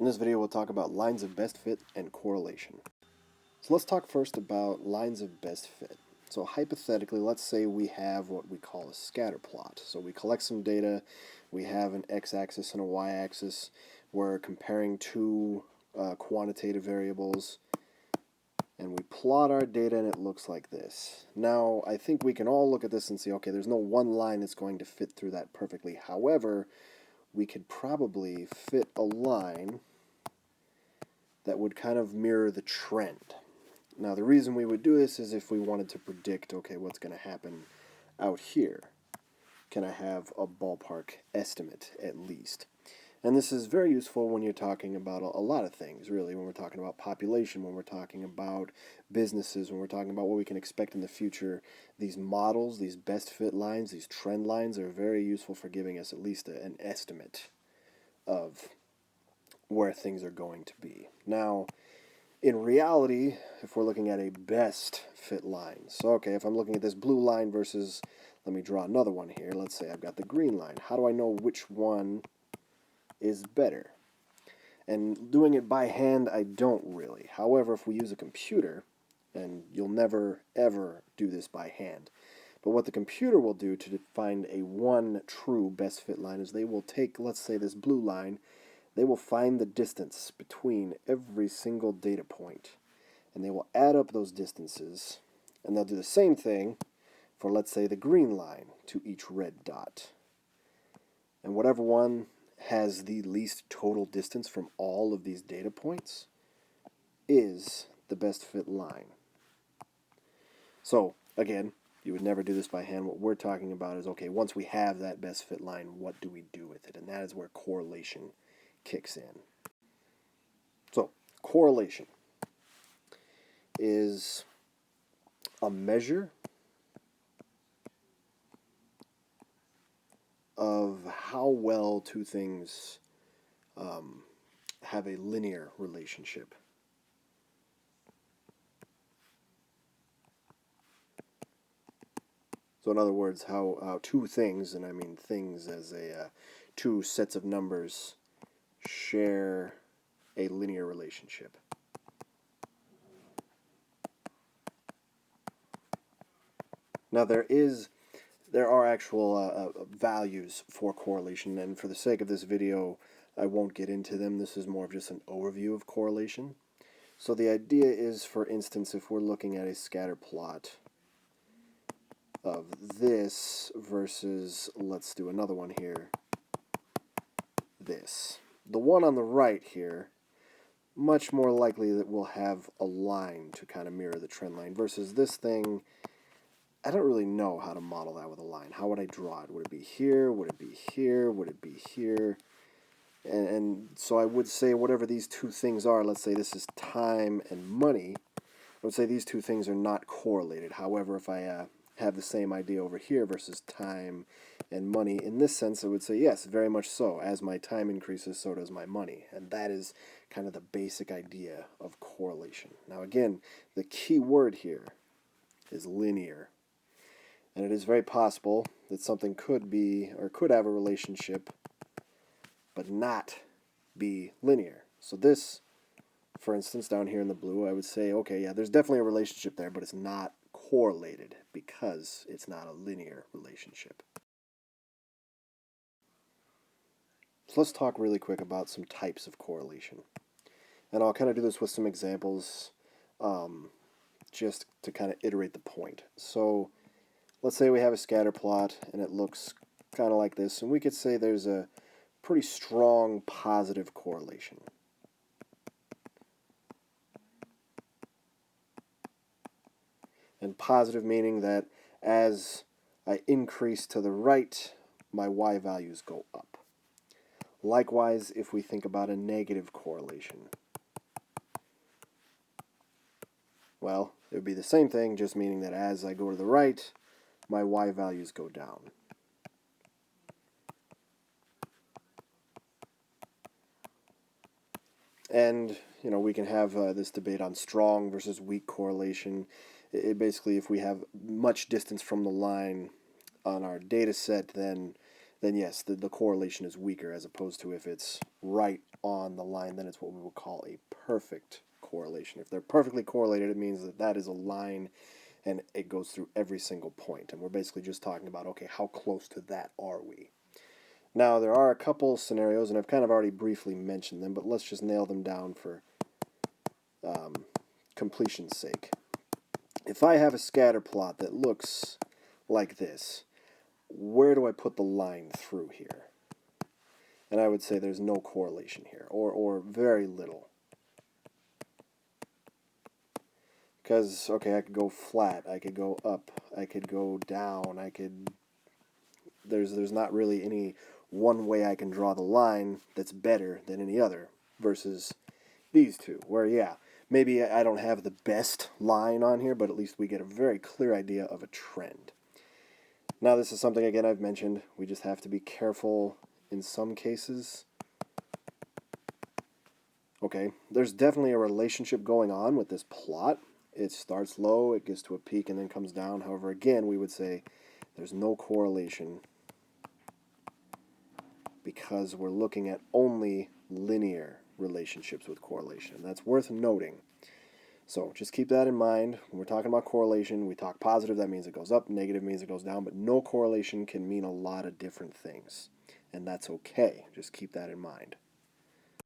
In this video, we'll talk about lines of best fit and correlation. So let's talk first about lines of best fit. So hypothetically, let's say we have what we call a scatter plot. So we collect some data, we have an x-axis and a y-axis. We're comparing two quantitative variables, and we plot our data and it looks like this. Now, I think we can all look at this and see, okay, there's no one line that's going to fit through that perfectly. However, we could probably fit a line that would kind of mirror the trend. Now, the reason we would do this is if we wanted to predict, okay, what's going to happen out here. Can I have a ballpark estimate, at least? And this is very useful when you're talking about a lot of things, really, when we're talking about population, when we're talking about businesses, when we're talking about what we can expect in the future. These models, these best fit lines, these trend lines are very useful for giving us at least an estimate of where things are going to be. Now, in reality, if we're looking at a best fit line, so okay, if I'm looking at this blue line versus, let me draw another one here. Let's say I've got the green line. How do I know which one is better? And doing it by hand, I don't really. However, if we use a computer, and you'll never ever do this by hand, but what the computer will do to find a one true best fit line is they will take, let's say, this blue line. They will find the distance between every single data point, and they will add up those distances, and they'll do the same thing for, let's say, the green line to each red dot. And whatever one has the least total distance from all of these data points is the best fit line. So, again, you would never do this by hand. What we're talking about is, okay, once we have that best fit line, what do we do with it? And that is where correlation kicks in. So, correlation is a measure of how well two things have a linear relationship. So in other words, how two things, and I mean things as two sets of numbers, share a linear relationship. Now there are actual values for correlation, and for the sake of this video, I won't get into them. This is more of just an overview of correlation. So the idea is, for instance, if we're looking at a scatter plot of this versus, let's do another one here, this. The one on the right here, much more likely that we'll have a line to kind of mirror the trend line, versus this thing, I don't really know how to model that with a line. How would I draw it? Would it be here? Would it be here? Would it be here? And so I would say whatever these two things are, let's say this is time and money, I would say these two things are not correlated. However, if I have the same idea over here versus time and money, in this sense I would say yes, very much so. As my time increases, so does my money. And that is kind of the basic idea of correlation. Now again, the key word here is linear. And it is very possible that something could be, or could have a relationship, but not be linear. So this, for instance, down here in the blue, I would say, okay, yeah, there's definitely a relationship there, but it's not correlated because it's not a linear relationship. So let's talk really quick about some types of correlation. And I'll kind of do this with some examples just to kind of iterate the point. So let's say we have a scatter plot and it looks kind of like this, and we could say there's a pretty strong positive correlation. And positive meaning that as I increase to the right, my y values go up. Likewise, if we think about a negative correlation, well, it would be the same thing, just meaning that as I go to the right, my y values go down. And, we can have this debate on strong versus weak correlation. It basically, if we have much distance from the line on our data set, then yes, the correlation is weaker, as opposed to if it's right on the line, then it's what we would call a perfect correlation. If they're perfectly correlated, it means that that is a line and it goes through every single point. And we're basically just talking about, okay, how close to that are we? Now, there are a couple scenarios, and I've kind of already briefly mentioned them, but let's just nail them down for completion's sake. If I have a scatter plot that looks like this, where do I put the line through here? And I would say there's no correlation here, or very little. Because, okay, I could go flat, I could go up, I could go down, there's not really any one way I can draw the line that's better than any other versus these two, where, yeah, maybe I don't have the best line on here, but at least we get a very clear idea of a trend. Now, this is something, again, I've mentioned. We just have to be careful in some cases. Okay, there's definitely a relationship going on with this plot. It starts low, it gets to a peak, and then comes down. However, again, we would say there's no correlation because we're looking at only linear relationships with correlation. That's worth noting. So just keep that in mind. When we're talking about correlation, we talk positive, that means it goes up, negative means it goes down, but no correlation can mean a lot of different things. And that's okay. Just keep that in mind.